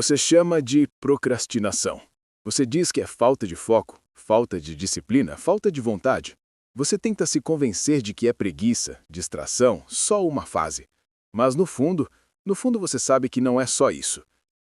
Você chama de procrastinação. Você diz que é falta de foco, falta de disciplina, falta de vontade. Você tenta se convencer de que é preguiça, distração, só uma fase. Mas no fundo você sabe que não é só isso.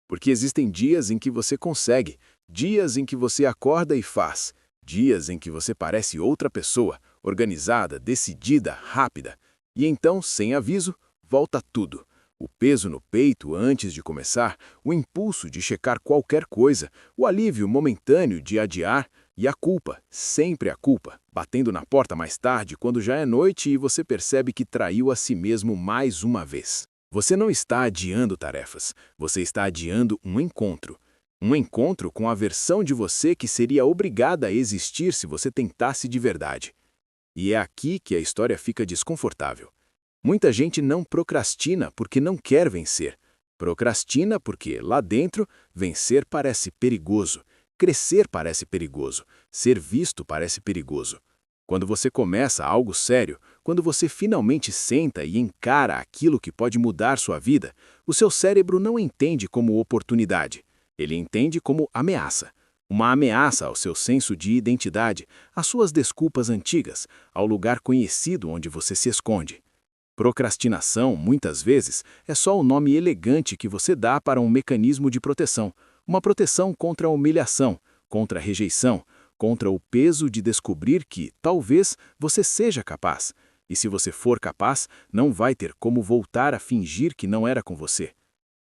Porque existem dias em que você consegue, dias em que você acorda e faz, dias em que você parece outra pessoa, organizada, decidida, rápida. E então, sem aviso, volta tudo. O peso no peito antes de começar, o impulso de checar qualquer coisa, o alívio momentâneo de adiar e a culpa, sempre a culpa, batendo na porta mais tarde quando já é noite e você percebe que traiu a si mesmo mais uma vez. Você não está adiando tarefas, você está adiando um encontro. Um encontro com a versão de você que seria obrigada a existir se você tentasse de verdade. E é aqui que a história fica desconfortável. Muita gente não procrastina porque não quer vencer. Procrastina porque, lá dentro, vencer parece perigoso, crescer parece perigoso, ser visto parece perigoso. Quando você começa algo sério, quando você finalmente senta e encara aquilo que pode mudar sua vida, o seu cérebro não entende como oportunidade. Ele entende como ameaça. Uma ameaça ao seu senso de identidade, às suas desculpas antigas, ao lugar conhecido onde você se esconde. Procrastinação, muitas vezes, é só o nome elegante que você dá para um mecanismo de proteção. Uma proteção contra a humilhação, contra a rejeição, contra o peso de descobrir que, talvez, você seja capaz. E se você for capaz, não vai ter como voltar a fingir que não era com você.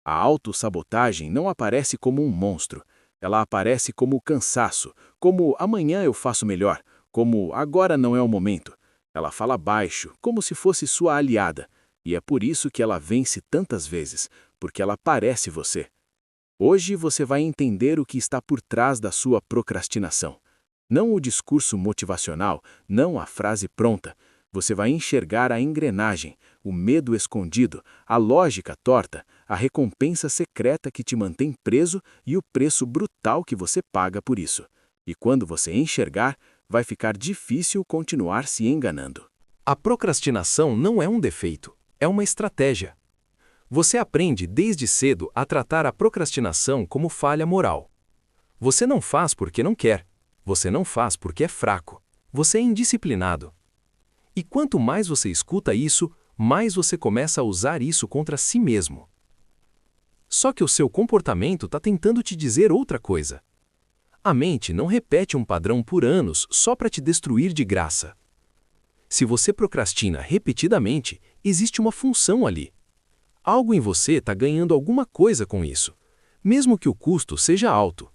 A autossabotagem não aparece como um monstro. Ela aparece como cansaço, como amanhã eu faço melhor, como agora não é o momento. Ela fala baixo, como se fosse sua aliada, e é por isso que ela vence tantas vezes, porque ela parece você. Hoje você vai entender o que está por trás da sua procrastinação. Não o discurso motivacional, não a frase pronta. Você vai enxergar a engrenagem, o medo escondido, a lógica torta, a recompensa secreta que te mantém preso e o preço brutal que você paga por isso. E quando você enxergar, vai ficar difícil continuar se enganando. A procrastinação não é um defeito, é uma estratégia. Você aprende desde cedo a tratar a procrastinação como falha moral. Você não faz porque não quer, você não faz porque é fraco, você é indisciplinado. E quanto mais você escuta isso, mais você começa a usar isso contra si mesmo. Só que o seu comportamento está tentando te dizer outra coisa. A mente não repete um padrão por anos só para te destruir de graça. Se você procrastina repetidamente, existe uma função ali. Algo em você está ganhando alguma coisa com isso, mesmo que o custo seja alto.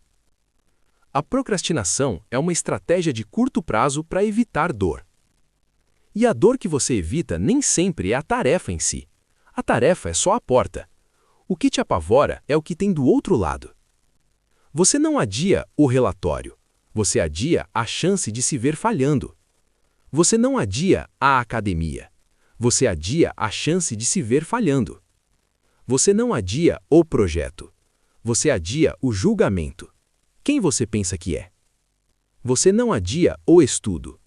A procrastinação é uma estratégia de curto prazo para evitar dor. E a dor que você evita nem sempre é a tarefa em si. A tarefa é só a porta. O que te apavora é o que tem do outro lado. Você não adia o relatório, você adia a chance de se ver falhando. Você não adia a academia, você adia a chance de se ver falhando. Você não adia o projeto, você adia o julgamento. Quem você pensa que é? Você não adia o estudo,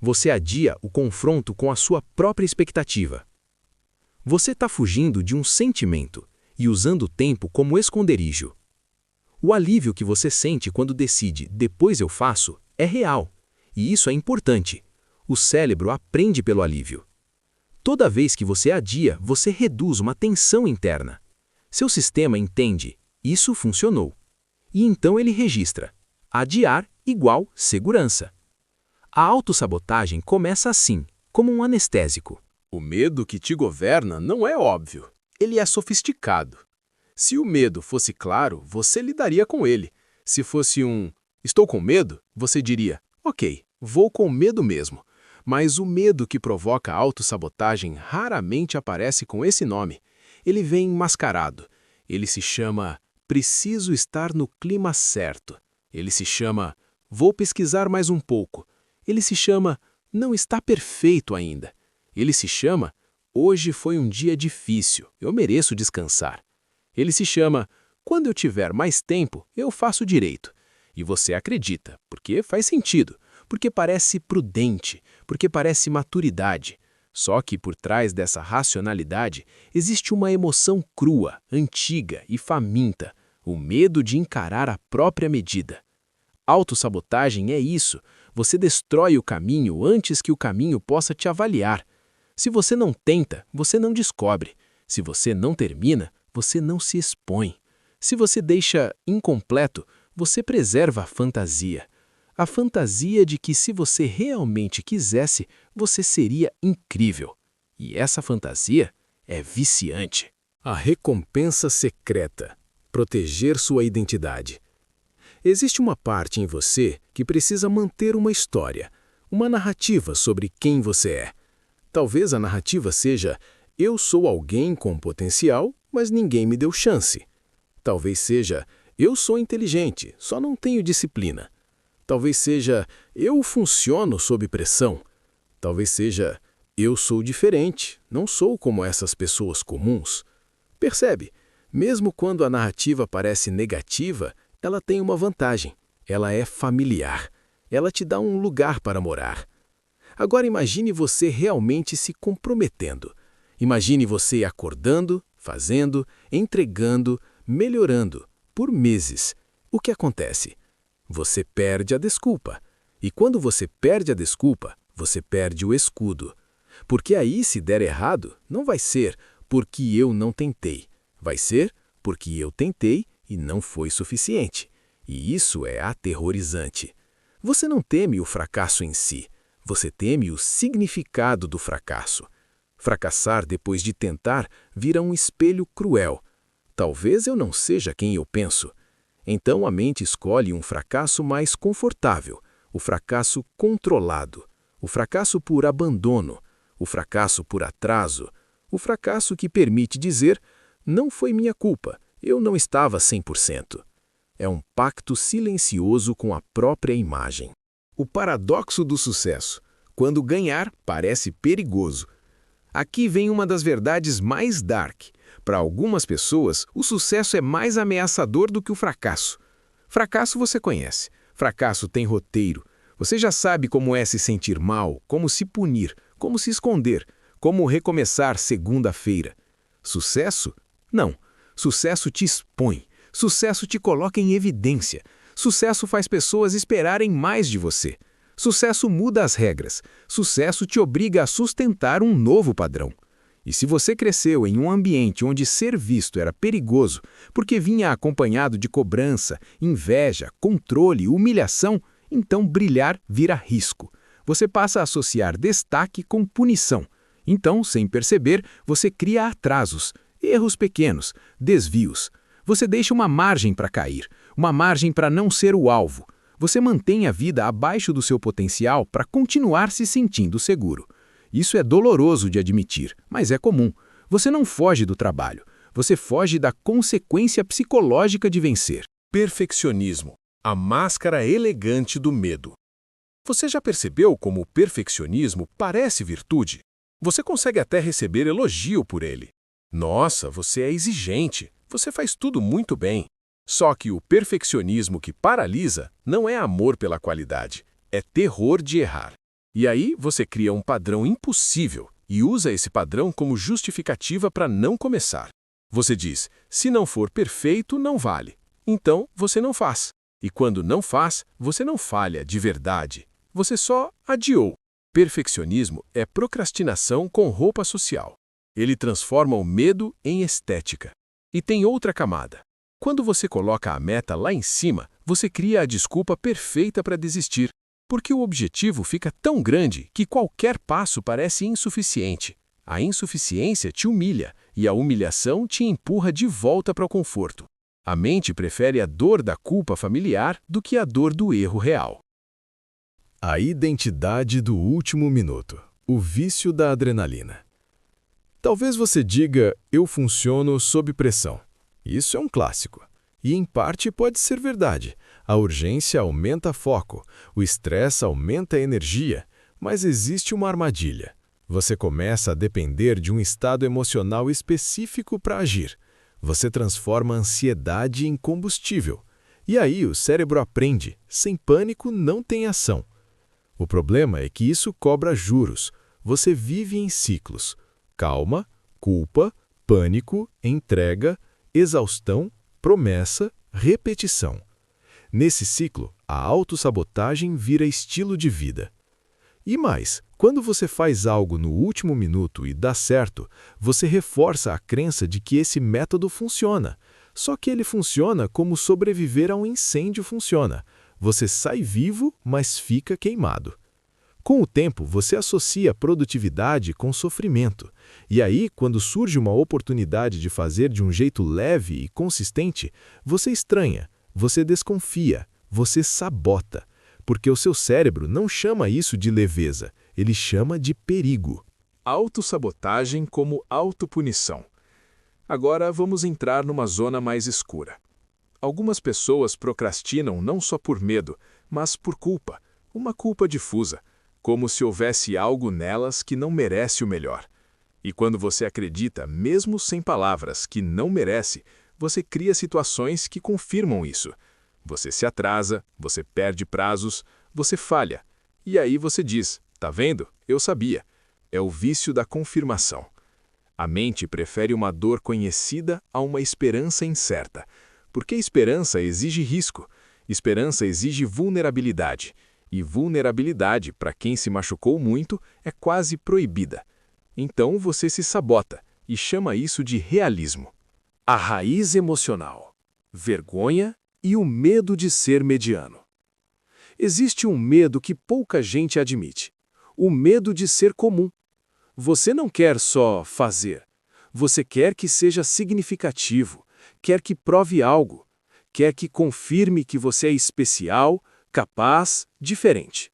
você adia o confronto com a sua própria expectativa. Você está fugindo de um sentimento e usando o tempo como esconderijo. O alívio que você sente quando decide "depois eu faço" é real, e isso é importante. O cérebro aprende pelo alívio. Toda vez que você adia, você reduz uma tensão interna. Seu sistema entende, isso funcionou. E então ele registra: adiar igual segurança. A autossabotagem começa assim, como um anestésico. O medo que te governa não é óbvio, ele é sofisticado. Se o medo fosse claro, você lidaria com ele. Se fosse "estou com medo", você diria "ok, vou com medo mesmo". Mas o medo que provoca a autossabotagem raramente aparece com esse nome. Ele vem mascarado. Ele se chama "preciso estar no clima certo". Ele se chama "vou pesquisar mais um pouco". Ele se chama "não está perfeito ainda". Ele se chama "hoje foi um dia difícil, eu mereço descansar". Ele se chama "quando eu tiver mais tempo, eu faço direito". E você acredita, porque faz sentido, porque parece prudente, porque parece maturidade. Só que por trás dessa racionalidade existe uma emoção crua, antiga e faminta, o medo de encarar a própria medida. Autossabotagem é isso, você destrói o caminho antes que o caminho possa te avaliar. Se você não tenta, você não descobre. Se você não termina, você não se expõe. Se você deixa incompleto, você preserva a fantasia. A fantasia de que se você realmente quisesse, você seria incrível. E essa fantasia é viciante. A recompensa secreta. Proteger sua identidade. Existe uma parte em você que precisa manter uma história, uma narrativa sobre quem você é. Talvez a narrativa seja: eu sou alguém com potencial, mas ninguém me deu chance. Talvez seja: eu sou inteligente, só não tenho disciplina. Talvez seja: eu funciono sob pressão. Talvez seja: eu sou diferente, não sou como essas pessoas comuns. Percebe? Mesmo quando a narrativa parece negativa, ela tem uma vantagem. Ela é familiar. Ela te dá um lugar para morar. Agora imagine você realmente se comprometendo. Imagine você acordando, fazendo, entregando, melhorando, por meses. O que acontece? Você perde a desculpa. E quando você perde a desculpa, você perde o escudo. Porque aí, se der errado, não vai ser porque eu não tentei. Vai ser porque eu tentei e não foi suficiente. E isso é aterrorizante. Você não teme o fracasso em si. Você teme o significado do fracasso. Fracassar depois de tentar vira um espelho cruel. Talvez eu não seja quem eu penso. Então a mente escolhe um fracasso mais confortável, o fracasso controlado, o fracasso por abandono, o fracasso por atraso, o fracasso que permite dizer: não foi minha culpa, eu não estava 100%. É um pacto silencioso com a própria imagem. O paradoxo do sucesso. Quando ganhar, parece perigoso. Aqui vem uma das verdades mais dark. Para algumas pessoas, o sucesso é mais ameaçador do que o fracasso. Fracasso você conhece. Fracasso tem roteiro. Você já sabe como é se sentir mal, como se punir, como se esconder, como recomeçar segunda-feira. Sucesso? Não. Sucesso te expõe. Sucesso te coloca em evidência. Sucesso faz pessoas esperarem mais de você. Sucesso muda as regras. Sucesso te obriga a sustentar um novo padrão. E se você cresceu em um ambiente onde ser visto era perigoso, porque vinha acompanhado de cobrança, inveja, controle, humilhação, então brilhar vira risco. Você passa a associar destaque com punição. Então, sem perceber, você cria atrasos, erros pequenos, desvios. Você deixa uma margem para cair, uma margem para não ser o alvo. Você mantém a vida abaixo do seu potencial para continuar se sentindo seguro. Isso é doloroso de admitir, mas é comum. Você não foge do trabalho. Você foge da consequência psicológica de vencer. Perfeccionismo, a máscara elegante do medo. Você já percebeu como o perfeccionismo parece virtude? Você consegue até receber elogio por ele. Nossa, você é exigente, você faz tudo muito bem. Só que o perfeccionismo que paralisa não é amor pela qualidade, é terror de errar. E aí você cria um padrão impossível e usa esse padrão como justificativa para não começar. Você diz: se não for perfeito, não vale. Então você não faz. E quando não faz, você não falha de verdade. Você só adiou. Perfeccionismo é procrastinação com roupa social. Ele transforma o medo em estética. E tem outra camada. Quando você coloca a meta lá em cima, você cria a desculpa perfeita para desistir, porque o objetivo fica tão grande que qualquer passo parece insuficiente. A insuficiência te humilha e a humilhação te empurra de volta para o conforto. A mente prefere a dor da culpa familiar do que a dor do erro real. A identidade do último minuto. O vício da adrenalina. Talvez você diga: eu funciono sob pressão. Isso é um clássico. E em parte pode ser verdade. A urgência aumenta foco, o estresse aumenta a energia, mas existe uma armadilha. Você começa a depender de um estado emocional específico para agir. Você transforma a ansiedade em combustível. E aí o cérebro aprende: sem pânico não tem ação. O problema é que isso cobra juros. Você vive em ciclos: calma, culpa, pânico, entrega, exaustão, promessa, repetição. Nesse ciclo, a autossabotagem vira estilo de vida. E mais, quando você faz algo no último minuto e dá certo, você reforça a crença de que esse método funciona. Só que ele funciona como sobreviver a um incêndio funciona. Você sai vivo, mas fica queimado. Com o tempo, você associa produtividade com sofrimento. E aí, quando surge uma oportunidade de fazer de um jeito leve e consistente, você estranha, você desconfia, você sabota. Porque o seu cérebro não chama isso de leveza, ele chama de perigo. Autossabotagem como autopunição. Agora vamos entrar numa zona mais escura. Algumas pessoas procrastinam não só por medo, mas por culpa, uma culpa difusa, como se houvesse algo nelas que não merece o melhor. E quando você acredita, mesmo sem palavras, que não merece, você cria situações que confirmam isso. Você se atrasa, você perde prazos, você falha. E aí você diz, tá vendo? Eu sabia. É o vício da confirmação. A mente prefere uma dor conhecida a uma esperança incerta. Porque esperança exige risco. Esperança exige vulnerabilidade. E vulnerabilidade, para quem se machucou muito, é quase proibida. Então você se sabota e chama isso de realismo. A raiz emocional. Vergonha e o medo de ser mediano. Existe um medo que pouca gente admite. O medo de ser comum. Você não quer só fazer. Você quer que seja significativo, quer que prove algo, quer que confirme que você é especial, capaz, diferente.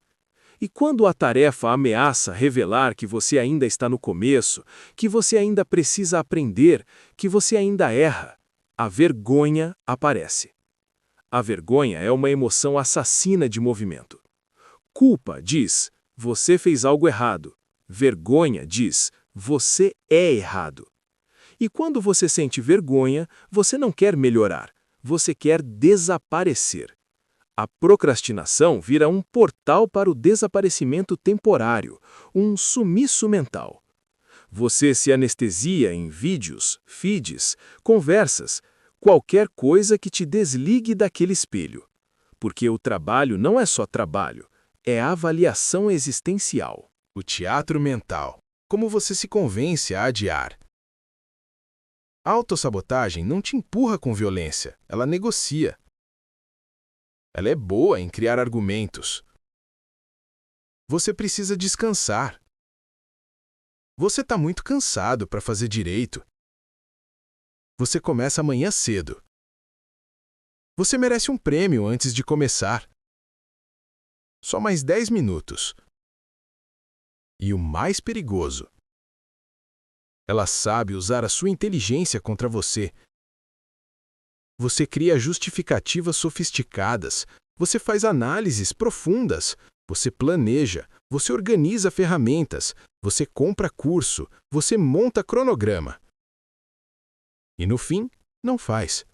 E quando a tarefa ameaça revelar que você ainda está no começo, que você ainda precisa aprender, que você ainda erra, a vergonha aparece. A vergonha é uma emoção assassina de movimento. Culpa diz, você fez algo errado. Vergonha diz, você é errado. E quando você sente vergonha, você não quer melhorar, você quer desaparecer. A procrastinação vira um portal para o desaparecimento temporário, um sumiço mental. Você se anestesia em vídeos, feeds, conversas, qualquer coisa que te desligue daquele espelho. Porque o trabalho não é só trabalho, é avaliação existencial. O teatro mental. Como você se convence a adiar? A autossabotagem não te empurra com violência, ela negocia. Ela é boa em criar argumentos. Você precisa descansar. Você está muito cansado para fazer direito. Você começa amanhã cedo. Você merece um prêmio antes de começar. Só mais 10 minutos. E o mais perigoso. Ela sabe usar a sua inteligência contra você. Você cria justificativas sofisticadas, você faz análises profundas, você planeja, você organiza ferramentas, você compra curso, você monta cronograma. E no fim, não faz.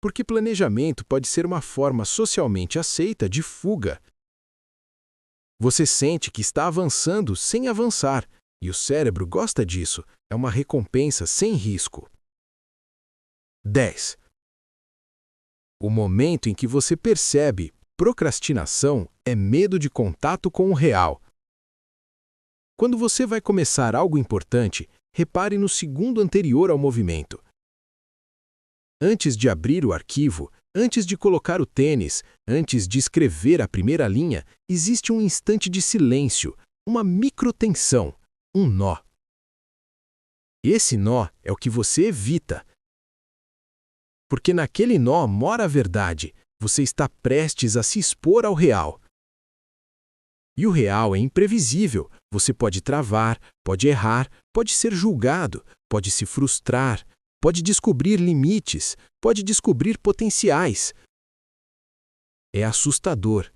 Porque planejamento pode ser uma forma socialmente aceita de fuga. Você sente que está avançando sem avançar, e o cérebro gosta disso, é uma recompensa sem risco. 10. O momento em que você percebe procrastinação é medo de contato com o real. Quando você vai começar algo importante, repare no segundo anterior ao movimento. Antes de abrir o arquivo, antes de colocar o tênis, antes de escrever a primeira linha, existe um instante de silêncio, uma microtensão, um nó. Esse nó é o que você evita. Porque naquele nó mora a verdade, você está prestes a se expor ao real. E o real é imprevisível, você pode travar, pode errar, pode ser julgado, pode se frustrar, pode descobrir limites, pode descobrir potenciais. É assustador.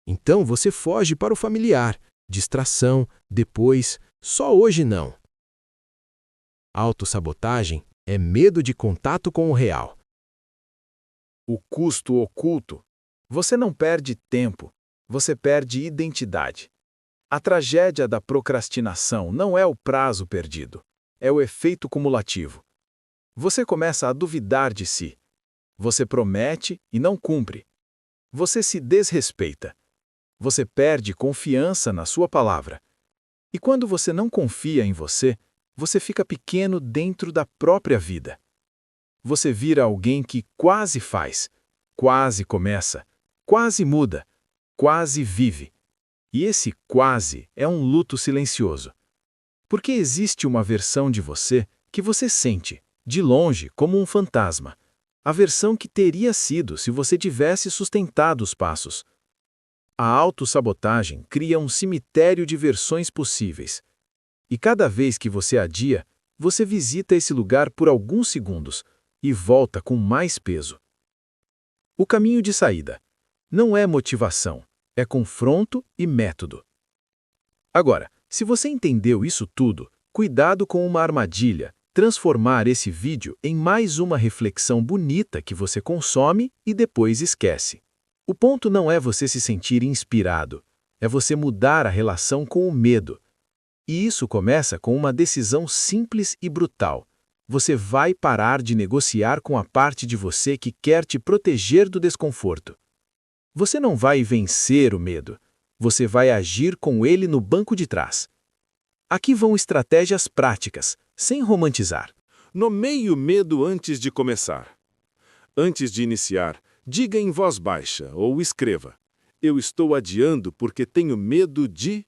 Então você foge para o familiar, distração, depois, só hoje não. Autossabotagem é medo de contato com o real. O custo oculto. Você não perde tempo, você perde identidade. A tragédia da procrastinação não é o prazo perdido, é o efeito cumulativo. Você começa a duvidar de si. Você promete e não cumpre. Você se desrespeita. Você perde confiança na sua palavra. E quando você não confia em você, você fica pequeno dentro da própria vida. Você vira alguém que quase faz, quase começa, quase muda, quase vive. E esse quase é um luto silencioso. Porque existe uma versão de você que você sente, de longe, como um fantasma. A versão que teria sido se você tivesse sustentado os passos. A autossabotagem cria um cemitério de versões possíveis. E cada vez que você adia, você visita esse lugar por alguns segundos e volta com mais peso. O caminho de saída não é motivação, é confronto e método. Agora, se você entendeu isso tudo, cuidado com uma armadilha, transformar esse vídeo em mais uma reflexão bonita que você consome e depois esquece. O ponto não é você se sentir inspirado, é você mudar a relação com o medo. E isso começa com uma decisão simples e brutal. Você vai parar de negociar com a parte de você que quer te proteger do desconforto. Você não vai vencer o medo, você vai agir com ele no banco de trás. Aqui vão estratégias práticas, sem romantizar. Nomeie o medo antes de começar. Antes de iniciar, diga em voz baixa ou escreva: eu estou adiando porque tenho medo de...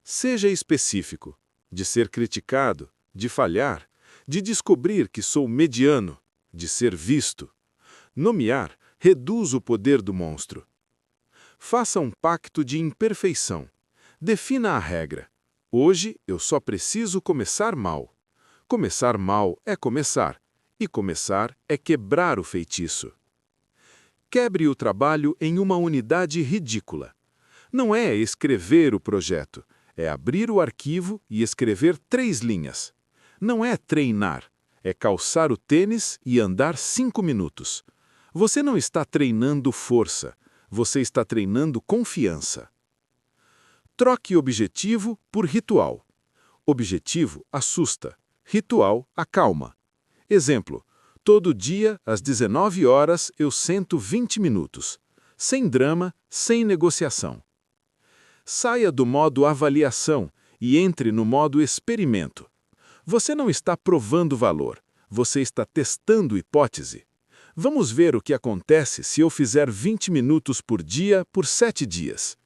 Seja específico, de ser criticado, de falhar, de descobrir que sou mediano, de ser visto. Nomear reduz o poder do monstro. Faça um pacto de imperfeição. Defina a regra. Hoje eu só preciso começar mal. Começar mal é começar, e começar é quebrar o feitiço. Quebre o trabalho em uma unidade ridícula. Não é escrever o projeto, é abrir o arquivo e escrever 3 linhas. Não é treinar, é calçar o tênis e andar 5 minutos. Você não está treinando força, você está treinando confiança. Troque objetivo por ritual. Objetivo assusta, ritual acalma. Exemplo: todo dia, às 19 horas, eu sento 20 minutos. Sem drama, sem negociação. Saia do modo avaliação e entre no modo experimento. Você não está provando valor, você está testando hipótese. Vamos ver o que acontece se eu fizer 20 minutos por dia por 7 dias.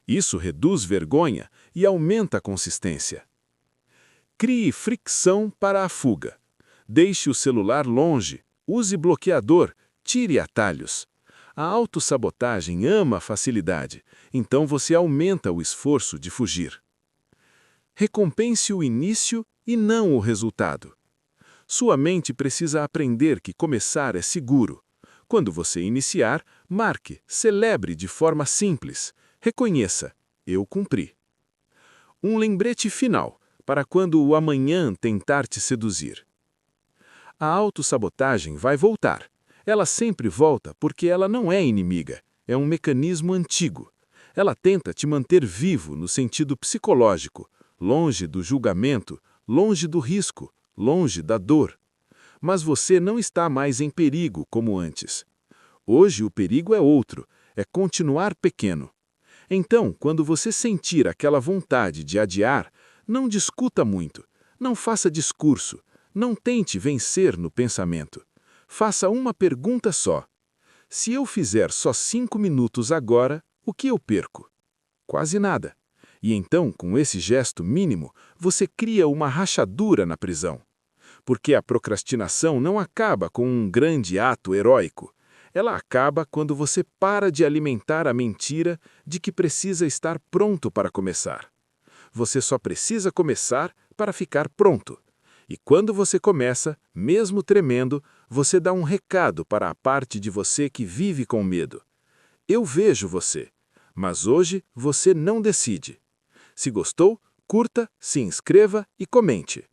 Isso reduz vergonha e aumenta a consistência. Crie fricção para a fuga. Deixe o celular longe, use bloqueador, tire atalhos. A autossabotagem ama a facilidade, então você aumenta o esforço de fugir. Recompense o início e não o resultado. Sua mente precisa aprender que começar é seguro. Quando você iniciar, marque, celebre de forma simples. Reconheça: eu cumpri. Um lembrete final, para quando o amanhã tentar te seduzir. A autossabotagem vai voltar. Ela sempre volta porque ela não é inimiga, é um mecanismo antigo. Ela tenta te manter vivo no sentido psicológico, longe do julgamento, longe do risco, longe da dor. Mas você não está mais em perigo como antes. Hoje o perigo é outro, é continuar pequeno. Então, quando você sentir aquela vontade de adiar, não discuta muito, não faça discurso, não tente vencer no pensamento. Faça uma pergunta só. Se eu fizer só 5 minutos agora, o que eu perco? Quase nada. E então, com esse gesto mínimo, você cria uma rachadura na prisão. Porque a procrastinação não acaba com um grande ato heróico. Ela acaba quando você para de alimentar a mentira de que precisa estar pronto para começar. Você só precisa começar para ficar pronto. E quando você começa, mesmo tremendo, você dá um recado para a parte de você que vive com medo. Eu vejo você, mas hoje você não decide. Se gostou, curta, se inscreva e comente.